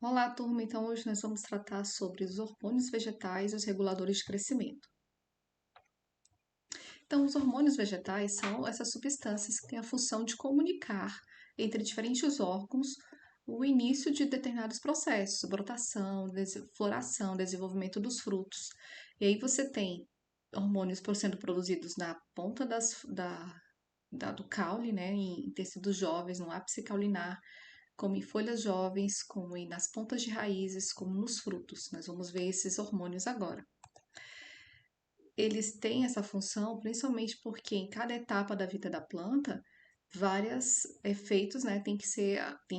Olá, turma. Então, hoje nós vamos tratar sobre os hormônios vegetais e os reguladores de crescimento. Então, os hormônios vegetais são essas substâncias que têm a função de comunicar entre diferentes órgãos o início de determinados processos, brotação, floração, desenvolvimento dos frutos. E aí você tem hormônios sendo produzidos na ponta do caule, né, em tecidos jovens, no ápice caulinar, como em folhas jovens, como nas pontas de raízes, como nos frutos. Nós vamos ver esses hormônios agora. Eles têm essa função principalmente porque em cada etapa da vida da planta, vários efeitos, né, tem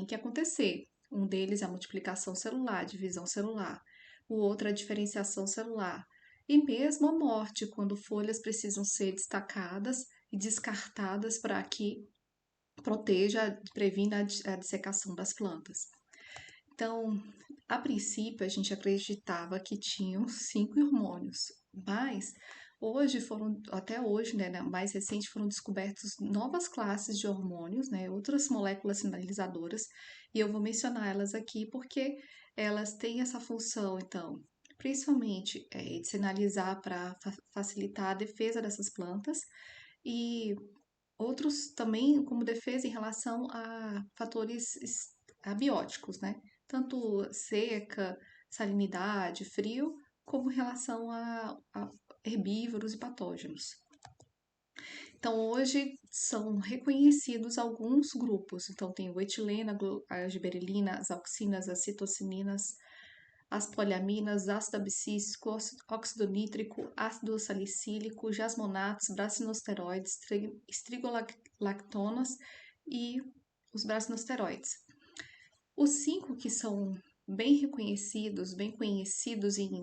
que acontecer. Um deles é a multiplicação celular, a divisão celular. O outro é a diferenciação celular. E mesmo a morte, quando folhas precisam ser destacadas e descartadas para que previna a dissecação das plantas. Então, a princípio, a gente acreditava que tinham 5 hormônios, mas até hoje, né, mais recente, foram descobertos novas classes de hormônios, né, outras moléculas sinalizadoras, e eu vou mencionar elas aqui porque elas têm essa função, então, principalmente de sinalizar para facilitar a defesa dessas plantas e outros também como defesa em relação a fatores abióticos, né? Tanto seca, salinidade, frio, como em relação a herbívoros e patógenos. Então, hoje são reconhecidos alguns grupos. Então, tem o etileno, a gibberelina, as auxinas, as citocininas, as poliaminas, ácido abscísico, óxido nítrico, ácido salicílico, jasmonatos, brasinosteroides, estrigolactonas e os brasinosteroides. Os 5 que são bem conhecidos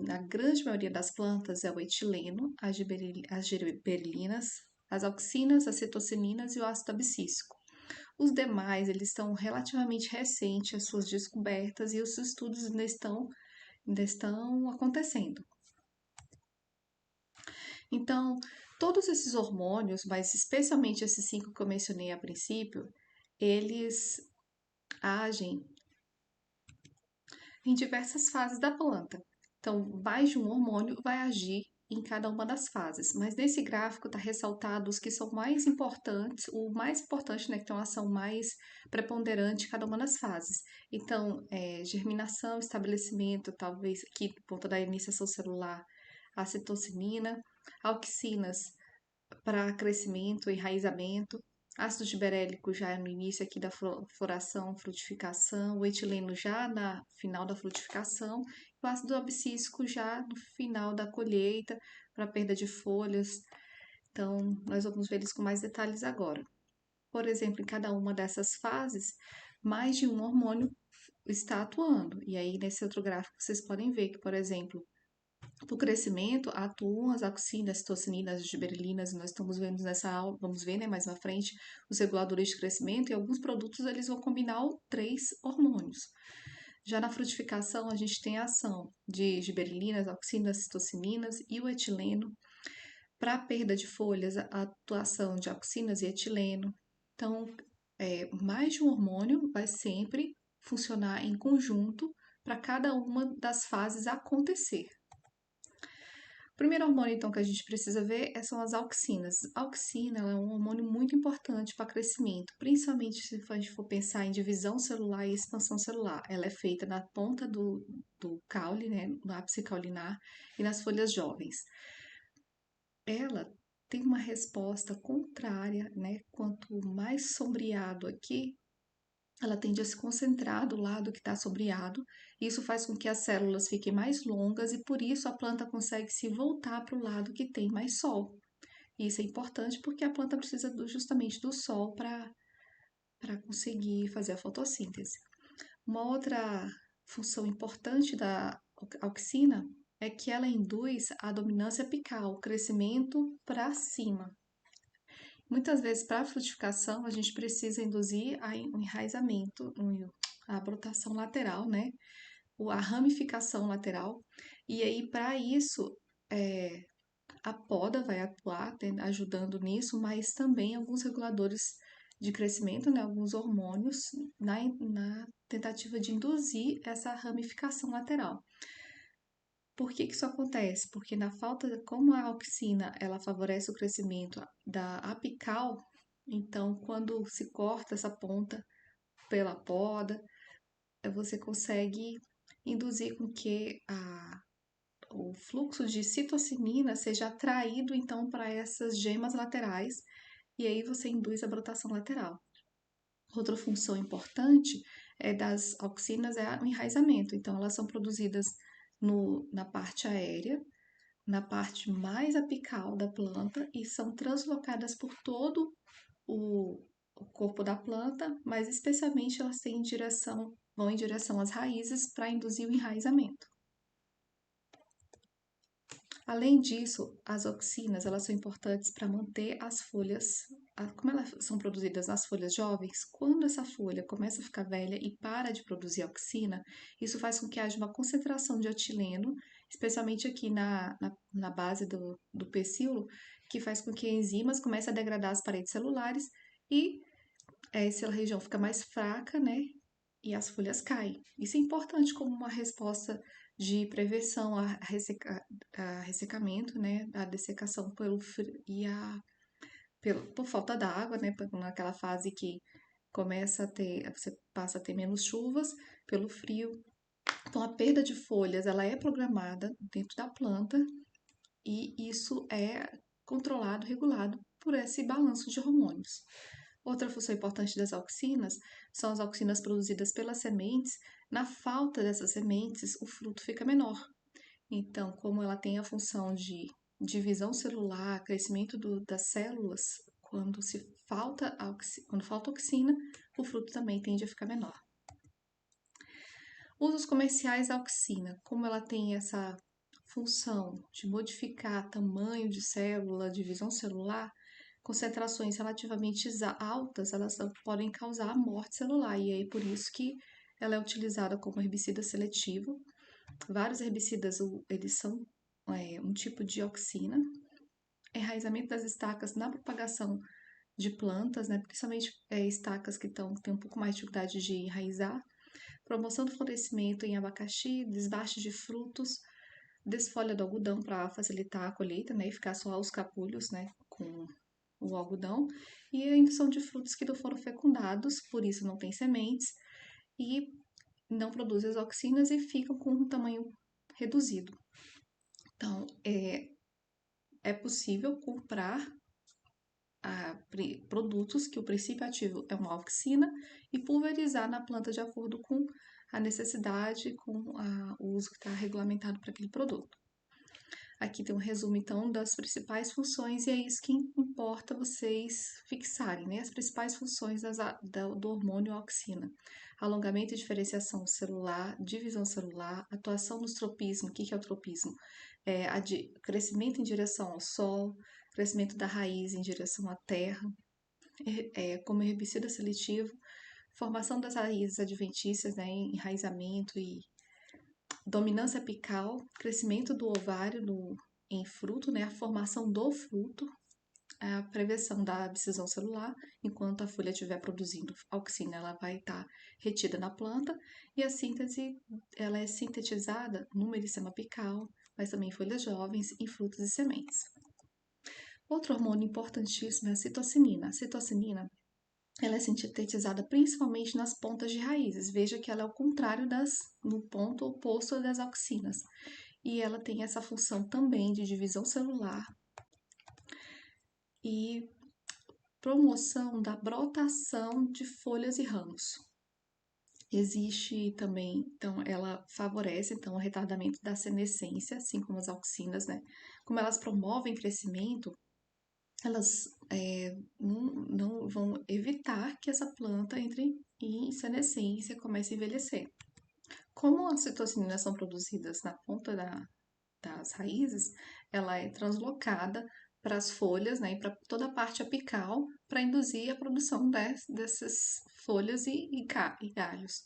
na grande maioria das plantas é o etileno, as gibberelinas, as auxinas, as citocininas e o ácido abscísico. Os demais, eles estão relativamente recentes as suas descobertas e os estudos ainda estão acontecendo. Então, todos esses hormônios, mas especialmente esses 5 que eu mencionei a princípio, eles agem em diversas fases da planta. Então, mais de um hormônio vai agir em cada uma das fases, mas nesse gráfico está ressaltado os que são mais importantes, o mais importante, né, que tem uma ação mais preponderante em cada uma das fases. Então, germinação, estabelecimento, talvez aqui por conta da iniciação celular, a citocinina, auxinas para crescimento e enraizamento, ácido giberélico já no início aqui da floração, frutificação, o etileno já na final da frutificação, e o ácido abscísico já no final da colheita, para perda de folhas. Então, nós vamos ver eles com mais detalhes agora. Por exemplo, em cada uma dessas fases, mais de um hormônio está atuando. E aí, nesse outro gráfico, vocês podem ver que, por exemplo, para o crescimento, atuam as auxinas, citocininas, gibberelinas, e nós estamos vendo nessa aula, vamos ver, né, mais na frente, os reguladores de crescimento, e alguns produtos eles vão combinar 3 hormônios. Já na frutificação, a gente tem a ação de gibberelinas, auxinas, citocininas e o etileno. Para a perda de folhas, a atuação de auxinas e etileno. Então, mais de um hormônio vai sempre funcionar em conjunto para cada uma das fases acontecer. O primeiro hormônio, então, que a gente precisa ver são as auxinas. A auxina é um hormônio muito importante para crescimento, principalmente se a gente for pensar em divisão celular e expansão celular. Ela é feita na ponta do caule, né, no ápice caulinar e nas folhas jovens. Ela tem uma resposta contrária, né? Quanto mais sombreado aqui, ela tende a se concentrar do lado que está sombreado. Isso faz com que as células fiquem mais longas e por isso a planta consegue se voltar para o lado que tem mais sol. Isso é importante porque a planta precisa justamente do sol para conseguir fazer a fotossíntese. Uma outra função importante da auxina é que ela induz a dominância apical, o crescimento para cima. Muitas vezes, para a frutificação, a gente precisa induzir o enraizamento, a brotação lateral, né? A ramificação lateral. E aí, para isso, a poda vai atuar, ajudando nisso, mas também alguns reguladores de crescimento, né, alguns hormônios, na tentativa de induzir essa ramificação lateral. Por que que isso acontece? Porque na falta, como a auxina, ela favorece o crescimento da apical, então quando se corta essa ponta pela poda, você consegue induzir com que o fluxo de citocinina seja atraído então para essas gemas laterais e aí você induz a brotação lateral. Outra função importante das auxinas é o enraizamento. Então, elas são produzidas na parte aérea, na parte mais apical da planta e são translocadas por todo o corpo da planta, mas especialmente elas vão em direção às raízes para induzir o enraizamento. Além disso, as auxinas, elas são importantes para manter as folhas, como elas são produzidas nas folhas jovens, quando essa folha começa a ficar velha e para de produzir auxina, isso faz com que haja uma concentração de etileno, especialmente aqui na base do pecíolo, que faz com que enzimas comecem a degradar as paredes celulares e essa região fica mais fraca, né? E as folhas caem. Isso é importante como uma resposta de prevenção a ressecamento, né, a dessecação pelo frio e por falta d'água, né, naquela fase que você passa a ter menos chuvas pelo frio. Então, a perda de folhas, ela é programada dentro da planta e isso é controlado, regulado por esse balanço de hormônios. Outra função importante das auxinas são as auxinas produzidas pelas sementes. Na falta dessas sementes, o fruto fica menor. Então, como ela tem a função de divisão celular, crescimento das células, quando falta auxina, o fruto também tende a ficar menor. Usos comerciais da auxina, como ela tem essa função de modificar tamanho de célula, divisão celular, concentrações relativamente altas, elas podem causar morte celular, e é por isso que ela é utilizada como herbicida seletivo. Vários herbicidas, eles são um tipo de auxina. Enraizamento das estacas na propagação de plantas, né, principalmente estacas que têm um pouco mais de dificuldade de enraizar. Promoção do florescimento em abacaxi, desbaste de frutos, desfolha do algodão para facilitar a colheita, né, e ficar só os capulhos, né, com o algodão, e a indução de frutos que não foram fecundados, por isso não tem sementes, e não produzem as auxinas e ficam com um tamanho reduzido. Então, é possível comprar produtos que o princípio ativo é uma auxina e pulverizar na planta de acordo com a necessidade, com o uso que está regulamentado para aquele produto. Aqui tem um resumo, então, das principais funções, e é isso que importa vocês fixarem, né? As principais funções do hormônio auxina. Alongamento e diferenciação celular, divisão celular, atuação nos tropismos. O que é o tropismo? Crescimento em direção ao sol, crescimento da raiz em direção à terra, como herbicida seletivo, formação das raízes adventícias, né? Enraizamento e dominância apical, crescimento do ovário em fruto, né, a formação do fruto, a prevenção da abscisão celular, enquanto a folha estiver produzindo auxina, ela vai estar retida na planta, e a síntese, ela é sintetizada no meristema apical, mas também em folhas jovens, em frutos e sementes. Outro hormônio importantíssimo é a citocinina. A citocinina, ela é sintetizada principalmente nas pontas de raízes. Veja que ela é o contrário no ponto oposto das auxinas. E ela tem essa função também de divisão celular e promoção da brotação de folhas e ramos. Existe também, então, ela favorece então, o retardamento da senescência, assim como as auxinas, né? Como elas promovem crescimento, elas não vão evitar que essa planta entre em senescência e comece a envelhecer. Como as citocininas são produzidas na ponta das raízes, ela é translocada para as folhas, né, e para toda a parte apical, para induzir a produção dessas folhas e galhos.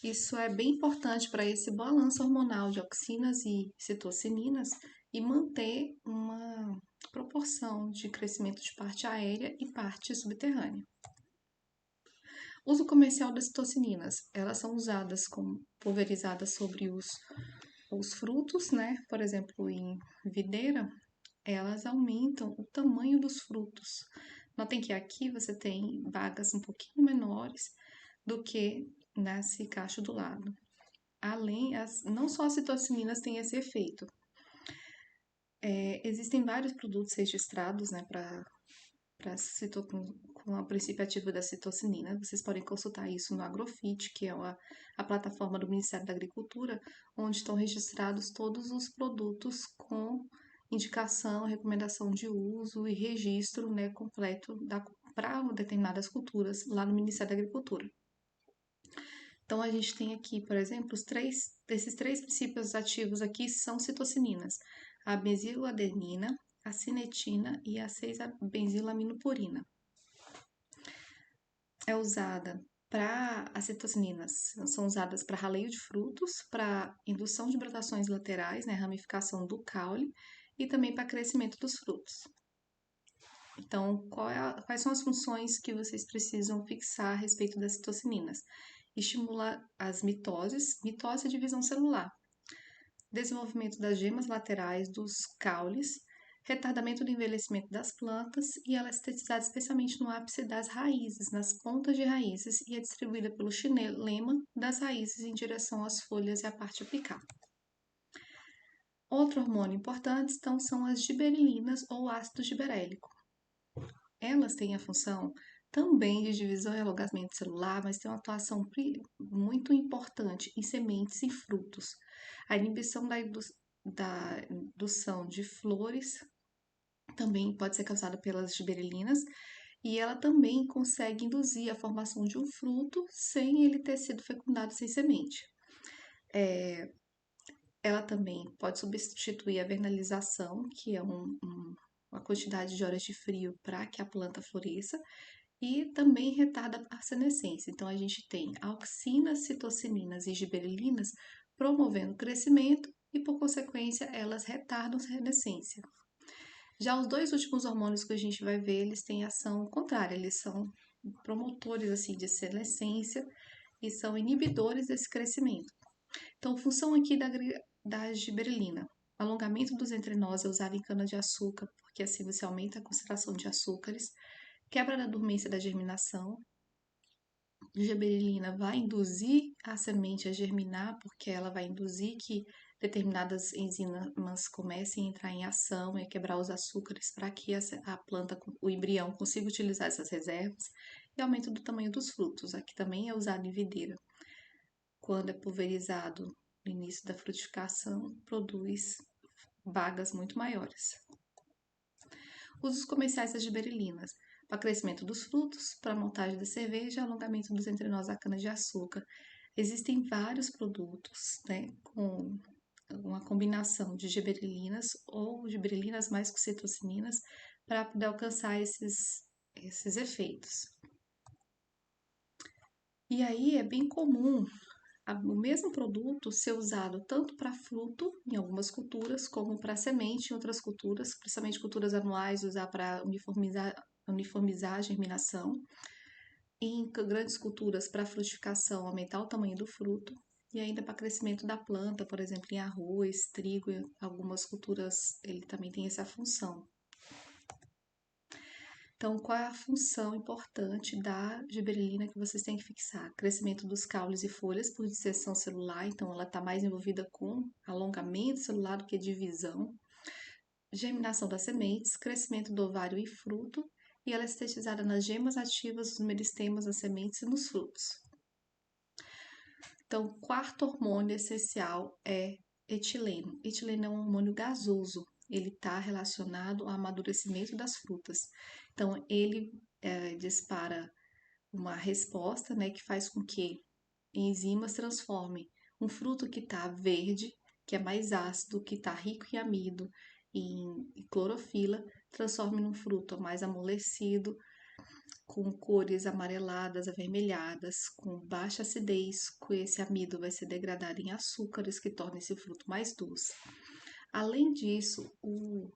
Isso é bem importante para esse balanço hormonal de auxinas e citocininas e manter uma proporção de crescimento de parte aérea e parte subterrânea. Uso comercial das citocininas. Elas são usadas como pulverizadas sobre os frutos, né? Por exemplo, em videira, elas aumentam o tamanho dos frutos. Notem que aqui você tem vagas um pouquinho menores do que nesse cacho do lado. Não só as citocininas têm esse efeito. Existem vários produtos registrados, né, com o princípio ativo da citocinina. Vocês podem consultar isso no Agrofit, que é a plataforma do Ministério da Agricultura, onde estão registrados todos os produtos com indicação, recomendação de uso e registro, né, completo para determinadas culturas lá no Ministério da Agricultura. Então, a gente tem aqui, por exemplo, esses três princípios ativos aqui são citocininas: a benziladenina, a cinetina e a 6-benzilaminopurina. É usada para as citocininas, são usadas para raleio de frutos, para indução de brotações laterais, né, ramificação do caule e também para crescimento dos frutos. Então, quais são as funções que vocês precisam fixar a respeito das citocininas? Estimula as mitoses, mitose é divisão celular, desenvolvimento das gemas laterais dos caules, retardamento do envelhecimento das plantas e ela é sintetizada especialmente no ápice das raízes, nas pontas de raízes e é distribuída pelo xilema das raízes em direção às folhas e à parte apical. Outro hormônio importante então, são as giberelinas ou ácido giberélico. Elas têm a função também de divisão e alongamento celular, mas tem uma atuação muito importante em sementes e frutos. A inibição da indução de flores também pode ser causada pelas giberelinas e ela também consegue induzir a formação de um fruto sem ele ter sido fecundado sem semente. Ela também pode substituir a vernalização, que é uma quantidade de horas de frio para que a planta floresça, e também retarda a senescência. Então, a gente tem auxinas, citocininas e giberelinas promovendo o crescimento e, por consequência, elas retardam a senescência. Já os dois últimos hormônios que a gente vai ver, eles têm ação contrária, eles são promotores assim de senescência e são inibidores desse crescimento. Então, função aqui da giberelina. Alongamento dos entrenós é usado em cana-de-açúcar, porque assim você aumenta a concentração de açúcares, quebra da dormência da germinação. A giberelina vai induzir a semente a germinar, porque ela vai induzir que determinadas enzimas comecem a entrar em ação e a quebrar os açúcares para que a planta, o embrião, consiga utilizar essas reservas, e aumento do tamanho dos frutos. Aqui também é usado em videira. Quando é pulverizado no início da frutificação, produz bagas muito maiores. Usos comerciais das giberelinas: para crescimento dos frutos, para montagem da cerveja e alongamento dos entrenós da cana-de-açúcar. Existem vários produtos, né, com uma combinação de giberelinas ou giberelinas mais com citocininas para poder alcançar esses efeitos. E aí é bem comum o mesmo produto ser usado tanto para fruto em algumas culturas como para semente em outras culturas, principalmente culturas anuais, usar para uniformizar a germinação. E em grandes culturas para frutificação, aumentar o tamanho do fruto. E ainda para crescimento da planta, por exemplo, em arroz, trigo, em algumas culturas ele também tem essa função. Então, qual é a função importante da giberelina que vocês têm que fixar? Crescimento dos caules e folhas por disseção celular, então ela está mais envolvida com alongamento celular do que divisão. Germinação das sementes, crescimento do ovário e fruto, e ela é sintetizada nas gemas ativas dos meristemas das sementes e nos frutos. Então, o quarto hormônio essencial é etileno. Etileno é um hormônio gasoso, ele está relacionado ao amadurecimento das frutas. Então, ele dispara uma resposta, né, que faz com que enzimas transformem um fruto que está verde, que é mais ácido, que está rico em amido, em clorofila, transforme num fruto mais amolecido, com cores amareladas, avermelhadas, com baixa acidez, com esse amido vai ser degradado em açúcares que torna esse fruto mais doce. Além disso, o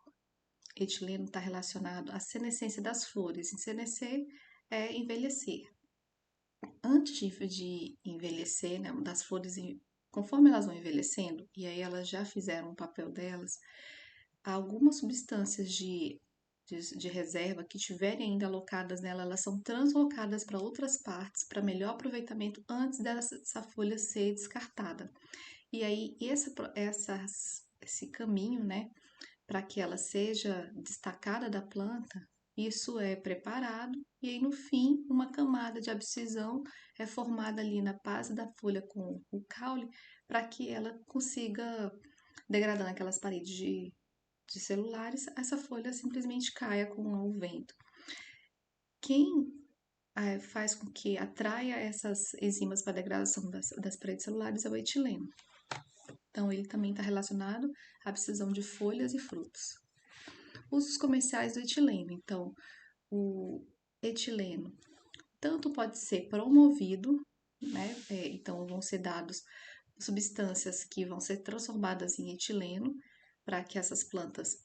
etileno está relacionado à senescência das flores. Ensenescer é envelhecer. Antes de envelhecer, né, das flores, conforme elas vão envelhecendo, e aí elas já fizeram o papel delas, algumas substâncias de reserva que tiverem ainda alocadas nela, elas são translocadas para outras partes para melhor aproveitamento antes dessa folha ser descartada. E aí, esse caminho, né, para que ela seja destacada da planta, isso é preparado e aí no fim uma camada de abscisão é formada ali na base da folha com o caule para que ela consiga, degradando aquelas paredes de celulares, essa folha simplesmente caia com o vento. Quem faz com que atraia essas enzimas para degradação das paredes celulares é o etileno. Então, ele também está relacionado à abscisão de folhas e frutos. Usos comerciais do etileno. Então, o etileno tanto pode ser promovido, né? Então, vão ser dados substâncias que vão ser transformadas em etileno para que essas plantas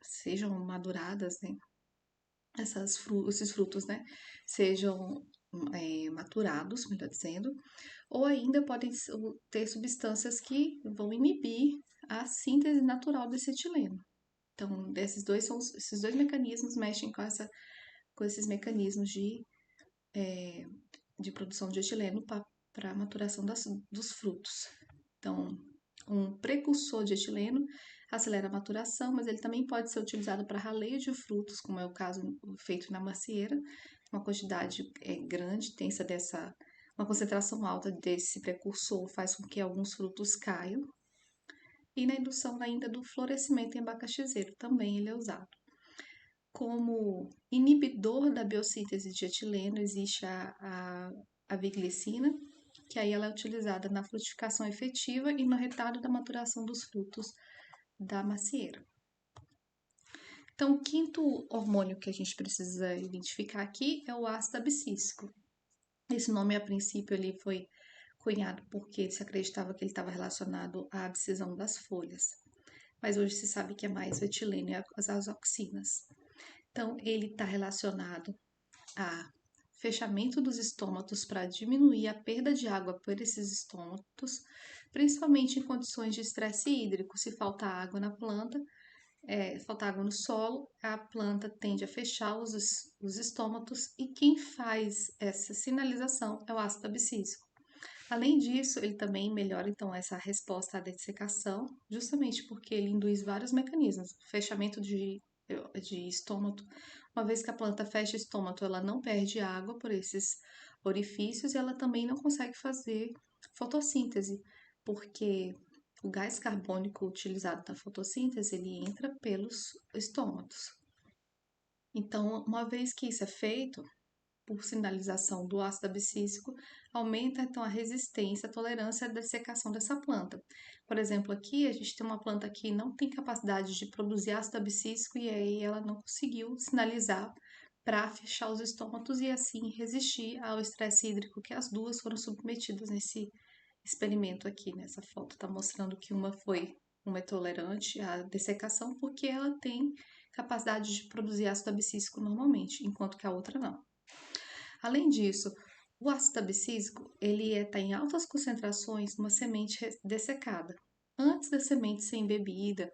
sejam maduradas, né? Esses frutos, né? Sejam maturados, melhor dizendo, ou ainda podem ter substâncias que vão inibir a síntese natural desse etileno. Então, esses dois mecanismos mexem com esses mecanismos de produção de etileno para a maturação dos frutos. Então, um precursor de etileno acelera a maturação, mas ele também pode ser utilizado para raleio de frutos, como é o caso feito na macieira. Uma quantidade grande, uma concentração alta desse precursor faz com que alguns frutos caiam. E na indução ainda do florescimento em abacaxizeiro, também ele é usado. Como inibidor da biossíntese de etileno, existe a viglicina, que aí ela é utilizada na frutificação efetiva e no retardo da maturação dos frutos da macieira. Então, o quinto hormônio que a gente precisa identificar aqui é o ácido abscísico. Esse nome, a princípio, ele foi cunhado porque se acreditava que ele estava relacionado à abscisão das folhas. Mas hoje se sabe que é mais o etileno e as azoxinas. Então, ele está relacionado a fechamento dos estômatos para diminuir a perda de água por esses estômatos, principalmente em condições de estresse hídrico. Se falta água na planta, falta água no solo, a planta tende a fechar os estômatos e quem faz essa sinalização é o ácido abscísico. Além disso, ele também melhora então essa resposta à dessecação, justamente porque ele induz vários mecanismos. Fechamento de estômago, uma vez que a planta fecha o estômago, ela não perde água por esses orifícios e ela também não consegue fazer fotossíntese, porque o gás carbônico utilizado na fotossíntese, ele entra pelos estômatos. Então, uma vez que isso é feito, por sinalização do ácido abscísico, aumenta então a resistência, a tolerância à dessecação dessa planta. Por exemplo, aqui a gente tem uma planta que não tem capacidade de produzir ácido abscísico e aí ela não conseguiu sinalizar para fechar os estômatos e assim resistir ao estresse hídrico que as duas foram submetidas nesse experimento aqui. Nessa foto está mostrando que uma é tolerante à dessecação porque ela tem capacidade de produzir ácido abscísico normalmente, enquanto que a outra não. Além disso, o ácido abscísico ele está em altas concentrações numa semente dessecada. Antes da semente ser embebida,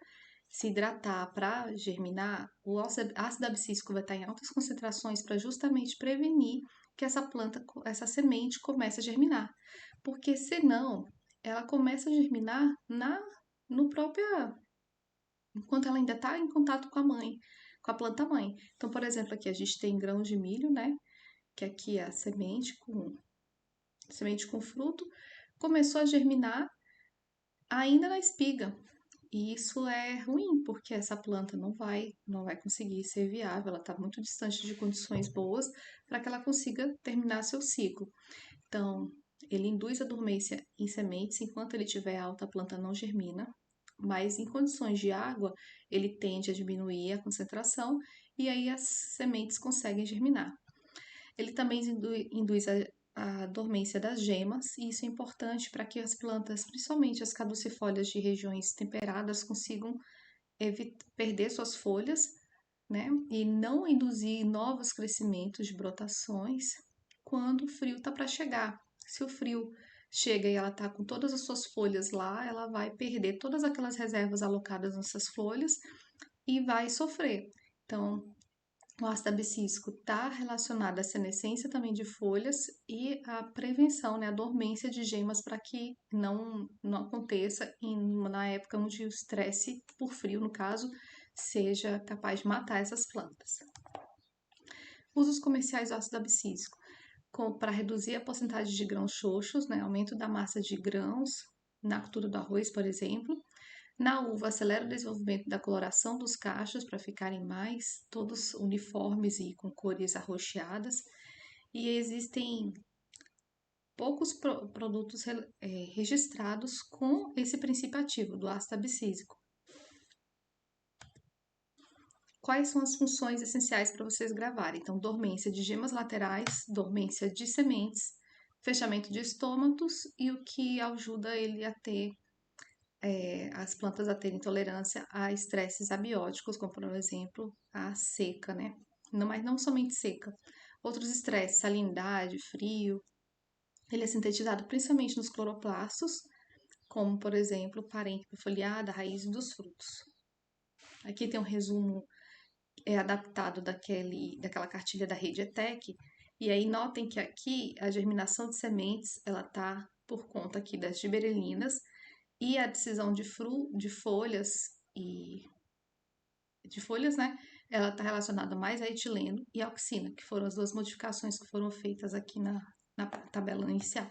se hidratar para germinar, o ácido abscísico vai estar em altas concentrações para justamente prevenir que essa semente comece a germinar. Porque senão, ela começa a germinar no próprio, enquanto ela ainda está em contato com a mãe, com a planta mãe. Então, por exemplo, aqui a gente tem grãos de milho, né? Que aqui é a semente com fruto, começou a germinar ainda na espiga. E isso é ruim, porque essa planta não vai conseguir ser viável, ela está muito distante de condições boas para que ela consiga terminar seu ciclo. Então, ele induz a dormência em sementes, enquanto ele estiver alta, a planta não germina, mas em condições de água, ele tende a diminuir a concentração e aí as sementes conseguem germinar. Ele também induz a dormência das gemas, e isso é importante para que as plantas, principalmente as caducifólias de regiões temperadas, consigam perder suas folhas, né? E não induzir novos crescimentos de brotações quando o frio está para chegar. Se o frio chega e ela está com todas as suas folhas lá, ela vai perder todas aquelas reservas alocadas nessas folhas e vai sofrer. Então, o ácido abscísico está relacionado à senescência também de folhas e à prevenção, né, a dormência de gemas para que não aconteça na época onde o estresse, por frio no caso, seja capaz de matar essas plantas. Usos comerciais do ácido abscísico para reduzir a porcentagem de grãos xoxos, né, aumento da massa de grãos na cultura do arroz, por exemplo. Na uva, acelera o desenvolvimento da coloração dos cachos para ficarem mais todos uniformes e com cores arroxeadas. E existem poucos produtos registrados com esse princípio ativo do ácido abscísico. Quais são as funções essenciais para vocês gravarem? Então, dormência de gemas laterais, dormência de sementes, fechamento de estômatos e o que ajuda ele a ter as plantas a terem tolerância a estresses abióticos, como por exemplo a seca, né? Não, mas não somente seca. Outros estresses, salinidade, frio. Ele é sintetizado principalmente nos cloroplastos, como por exemplo o parênquima foliar, raiz dos frutos. Aqui tem um resumo adaptado daquela cartilha da rede ETEC. E aí notem que aqui a germinação de sementes ela tá por conta aqui das giberelinas e a decisão de folhas e de folhas, né? Ela está relacionada mais a etileno e a auxina, que foram as duas modificações que foram feitas aqui na tabela inicial.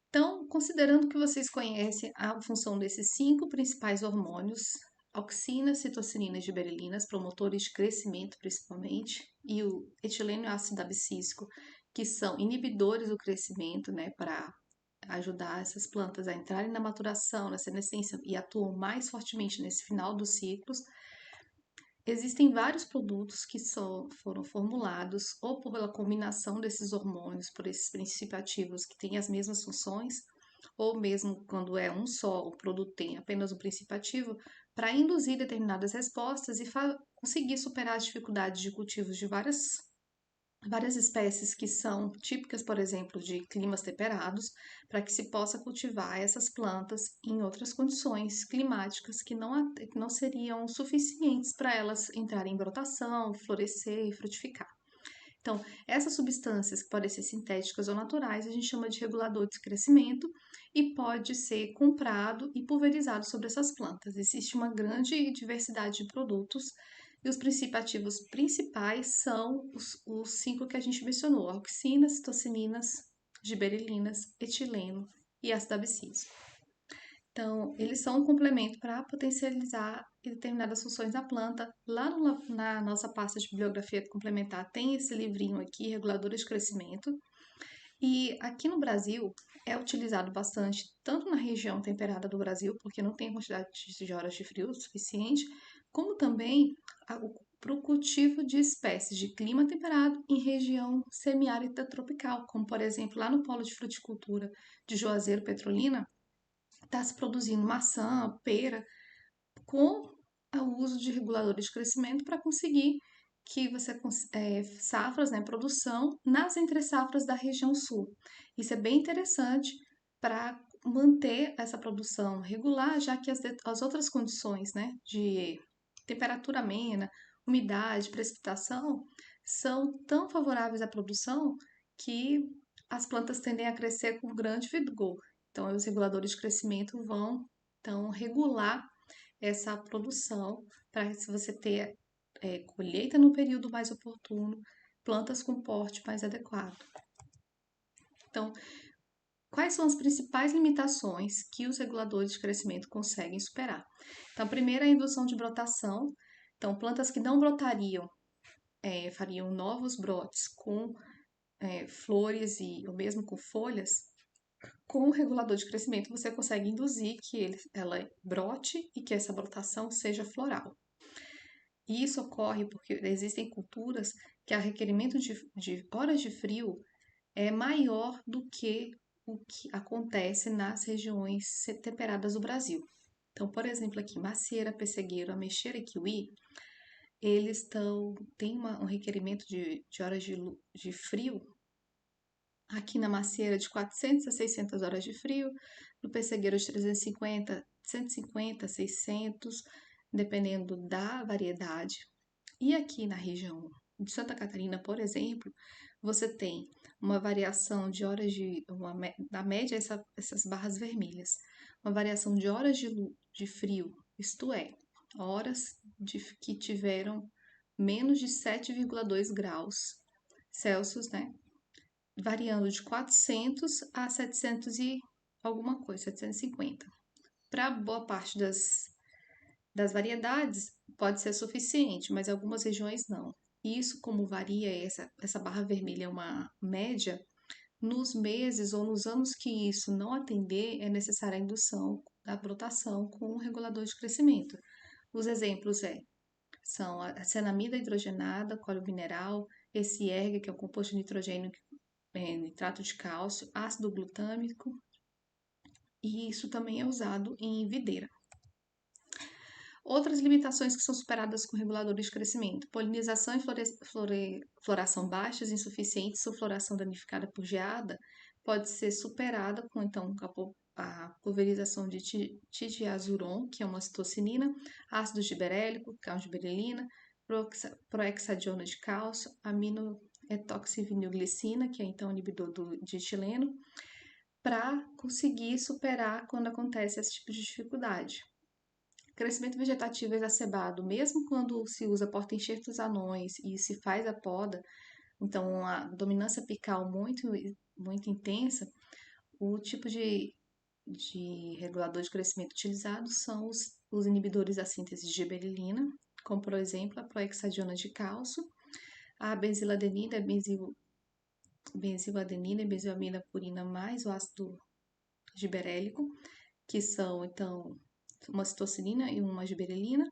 Então, considerando que vocês conhecem a função desses 5 principais hormônios, auxinas, citocininas, giberelinas, promotores de crescimento principalmente, e o etileno e o ácido abscísico, que são inibidores do crescimento, né, para ajudar essas plantas a entrarem na maturação, na senescência e atuam mais fortemente nesse final dos ciclos. Existem vários produtos que foram formulados ou pela combinação desses hormônios, por esses princípios ativos que têm as mesmas funções, ou mesmo quando é um só, o produto tem apenas um princípio ativo, para induzir determinadas respostas e conseguir superar as dificuldades de cultivos de várias espécies que são típicas, por exemplo, de climas temperados, para que se possa cultivar essas plantas em outras condições climáticas que não seriam suficientes para elas entrarem em brotação, florescer e frutificar. Então, essas substâncias que podem ser sintéticas ou naturais, a gente chama de regulador de crescimento e pode ser comprado e pulverizado sobre essas plantas. Existe uma grande diversidade de produtos e os princípios ativos principais são os 5 que a gente mencionou: auxinas, citocininas, giberelinas, etileno e ácido abscísico. Então, eles são um complemento para potencializar determinadas funções da planta. Lá na nossa pasta de bibliografia complementar tem esse livrinho aqui, Reguladores de Crescimento. E aqui no Brasil é utilizado bastante, tanto na região temperada do Brasil, porque não tem quantidade de horas de frio suficiente, como também para o cultivo de espécies de clima temperado em região semiárida tropical, como por exemplo lá no polo de fruticultura de Juazeiro Petrolina, está se produzindo maçã, pera, com o uso de reguladores de crescimento para conseguir que você safras, né, produção nas entre-safras da região sul. Isso é bem interessante para manter essa produção regular, já que as outras condições, né, de temperatura amena, umidade, precipitação, são tão favoráveis à produção que as plantas tendem a crescer com grande vigor. Então, os reguladores de crescimento vão, então, regular essa produção para se você ter colheita no período mais oportuno, plantas com porte mais adequado. Então, quais são as principais limitações que os reguladores de crescimento conseguem superar? Então, a primeira é a indução de brotação. Então, plantas que não brotariam fariam novos brotes com flores ou mesmo com folhas. Com o regulador de crescimento, você consegue induzir que ela brote e que essa brotação seja floral. E isso ocorre porque existem culturas que o requerimento de horas de frio é maior do que o que acontece nas regiões temperadas do Brasil. Então, por exemplo, aqui, macieira, pessegueiro, ameixeira e kiwi, eles têm um requerimento de horas de frio aqui na macieira de 400 a 600 horas de frio, no pessegueiro de 350, 150, 600, dependendo da variedade. E aqui na região de Santa Catarina, por exemplo, você tem uma variação de horas na média, essas barras vermelhas, uma variação de horas de frio, isto é, horas que tiveram menos de 7,2 graus Celsius, né? Variando de 400 a 700 e alguma coisa, 750. Para boa parte das variedades, pode ser suficiente, mas em algumas regiões não. Isso, como varia, essa barra vermelha é uma média, nos meses ou nos anos que isso não atender, é necessária a indução da brotação com um regulador de crescimento. Os exemplos são a cianamida hidrogenada, cobre mineral, esse ERG, que é um composto de nitrogênio, nitrato de cálcio, ácido glutâmico, e isso também é usado em videira. Outras limitações que são superadas com reguladores de crescimento: polinização e floração baixas, insuficientes ou floração danificada por geada, pode ser superada com então a pulverização de tidiazuron, que é uma citocinina, ácido giberélico, que é uma gibberelina, prohexadiona de cálcio, aminoetoxivinilglicina, que é então inibidor de etileno, para conseguir superar quando acontece esse tipo de dificuldade. Crescimento vegetativo exacerbado, mesmo quando se usa porta-enxertos anões e se faz a poda, então a dominância apical muito intensa, o tipo de regulador de crescimento utilizado são os inibidores da síntese de gibberelina, como por exemplo a prohexadiona de cálcio, a benziladenina, benziladenina e benzoamina purina mais o ácido giberélico, que são então uma citocinina e uma gibberelina,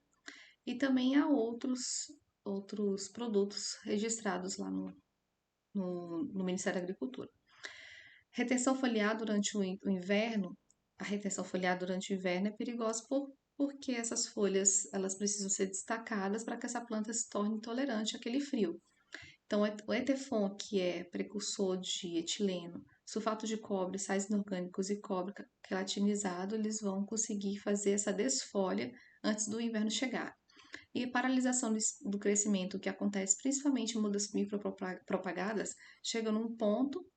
e também há outros produtos registrados lá no Ministério da Agricultura. Retenção foliar durante o inverno, a retenção foliar durante o inverno é perigosa porque essas folhas elas precisam ser destacadas para que essa planta se torne tolerante àquele frio. Então, o Etefon, que é precursor de etileno, sulfato de cobre, sais inorgânicos e cobre queratinizado, eles vão conseguir fazer essa desfolha antes do inverno chegar. E a paralisação do crescimento, que acontece principalmente em mudas micropropagadas, chega num ponto,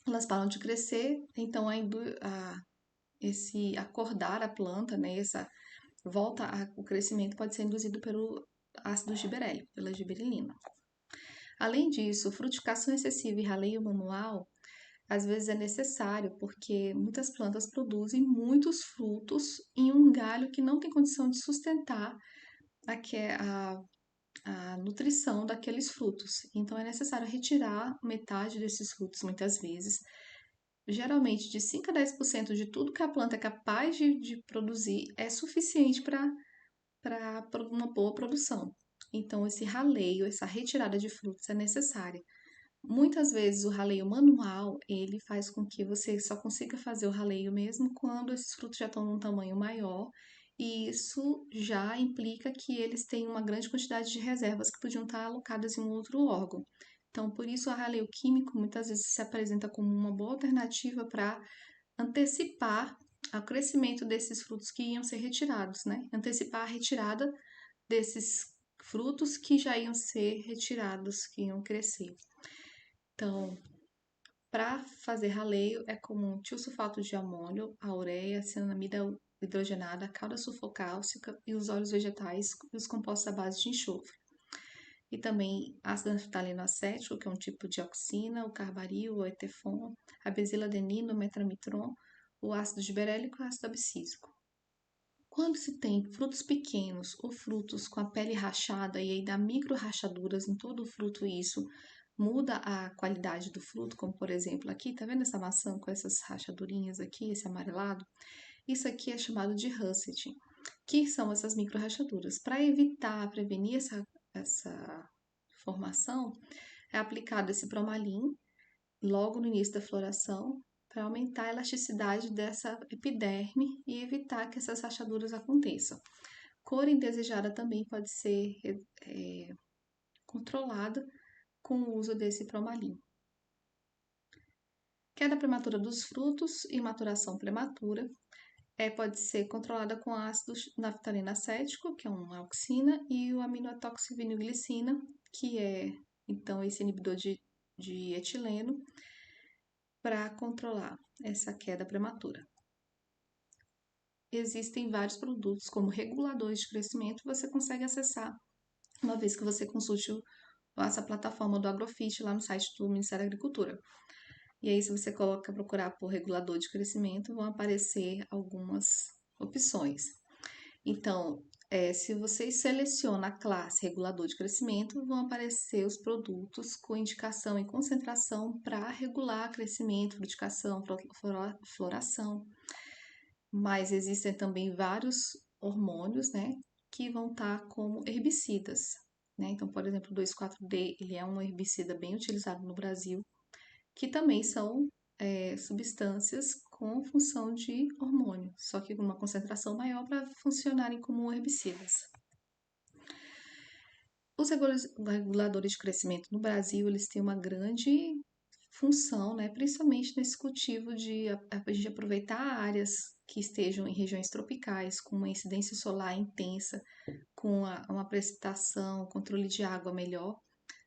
elas param de crescer, então esse acordar a planta, né, o crescimento pode ser induzido pelo ácido giberélico, pela gibberelina. Além disso, frutificação excessiva e raleio manual às vezes é necessário porque muitas plantas produzem muitos frutos em um galho que não tem condição de sustentar a nutrição daqueles frutos. Então é necessário retirar metade desses frutos muitas vezes. Geralmente, de 5 a 10% de tudo que a planta é capaz de produzir é suficiente para uma boa produção. Então, esse raleio, essa retirada de frutos é necessária. Muitas vezes o raleio manual, ele faz com que você só consiga fazer o raleio mesmo quando esses frutos já estão num tamanho maior, e isso já implica que eles têm uma grande quantidade de reservas que podiam estar alocadas em um outro órgão. Então, por isso, o raleio químico muitas vezes se apresenta como uma boa alternativa para antecipar o crescimento desses frutos que iam ser retirados, né? Antecipar a retirada desses frutos que já iam ser retirados, que iam crescer. Então, para fazer raleio é comum tiosulfato de amônio, a ureia, a cianamida hidrogenada, a calda sulfocálcica e os óleos vegetais e os compostos à base de enxofre. E também ácido naftaleno acético, que é um tipo de auxina, o carbaril, o etefon, a benziladenina, o metramitron, o ácido giberélico e o ácido abscísico. Quando se tem frutos pequenos ou frutos com a pele rachada e aí dá micro rachaduras em todo o fruto, isso muda a qualidade do fruto, como por exemplo aqui, tá vendo essa maçã com essas rachadurinhas aqui, esse amarelado? Isso aqui é chamado de russet, que são essas micro rachaduras. Para evitar, prevenir essa formação, é aplicado esse Promalin logo no início da floração para aumentar a elasticidade dessa epiderme e evitar que essas rachaduras aconteçam. Cor indesejada também pode ser controlada com o uso desse Promalin. Queda prematura dos frutos e maturação prematura pode ser controlada com ácido naftaleno acético, que é uma auxina, e o aminotoxivinoglicina, que é, então, esse inibidor de etileno, para controlar essa queda prematura. Existem vários produtos, como reguladores de crescimento, você consegue acessar, uma vez que você consulte essa plataforma do Agrofit lá no site do Ministério da Agricultura. E aí, se você procurar por regulador de crescimento, vão aparecer algumas opções. Então, se você seleciona a classe regulador de crescimento, vão aparecer os produtos com indicação e concentração para regular crescimento, frutificação, floração. Mas existem também vários hormônios, né, que vão estar como herbicidas, né? Então, por exemplo, o 2,4-D, ele é um herbicida bem utilizado no Brasil, que também são substâncias com função de hormônio, só que com uma concentração maior para funcionarem como herbicidas. Os reguladores de crescimento no Brasil, eles têm uma grande função, né, principalmente nesse cultivo de a gente aproveitar áreas que estejam em regiões tropicais, com uma incidência solar intensa, com uma precipitação, controle de água melhor,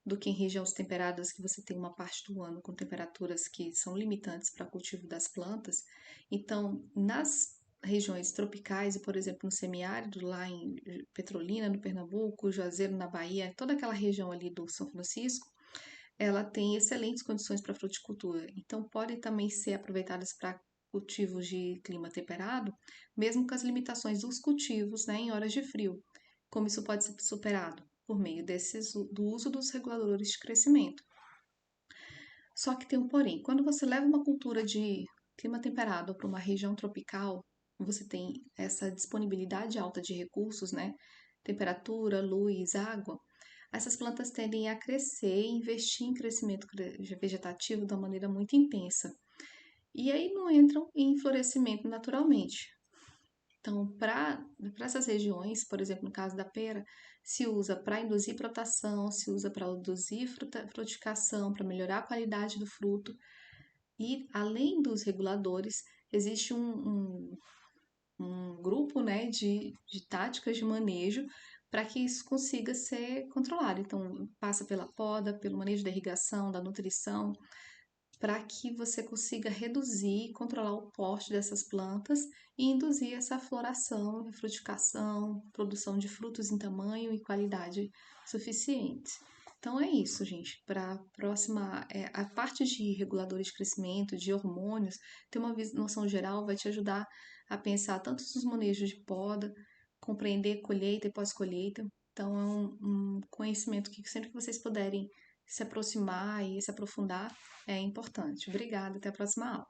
do que em regiões temperadas, que você tem uma parte do ano com temperaturas que são limitantes para o cultivo das plantas. Então, nas regiões tropicais, e por exemplo no semiárido, lá em Petrolina, no Pernambuco, Juazeiro, na Bahia, toda aquela região ali do São Francisco, ela tem excelentes condições para fruticultura. Então, podem também ser aproveitadas para cultivos de clima temperado, mesmo com as limitações dos cultivos, né, em horas de frio. Como isso pode ser superado? Por meio do uso dos reguladores de crescimento. Só que tem um porém. Quando você leva uma cultura de clima temperado para uma região tropical, você tem essa disponibilidade alta de recursos, né? Temperatura, luz, água. Essas plantas tendem a crescer e investir em crescimento vegetativo de uma maneira muito intensa. E aí não entram em florescimento naturalmente. Então, para essas regiões, por exemplo, no caso da pera, se usa para induzir brotação, se usa para induzir frutificação, para melhorar a qualidade do fruto. E, além dos reguladores, existe um grupo, né, de táticas de manejo para que isso consiga ser controlado. Então, passa pela poda, pelo manejo da irrigação, da nutrição, para que você consiga reduzir e controlar o porte dessas plantas e induzir essa floração, frutificação, produção de frutos em tamanho e qualidade suficiente. Então é isso, gente. Para a próxima, a parte de reguladores de crescimento, de hormônios, ter uma noção geral vai te ajudar a pensar tanto nos manejos de poda, compreender colheita e pós-colheita. Então é um conhecimento que sempre que vocês puderem se aproximar e se aprofundar, é importante. Obrigada, até a próxima aula.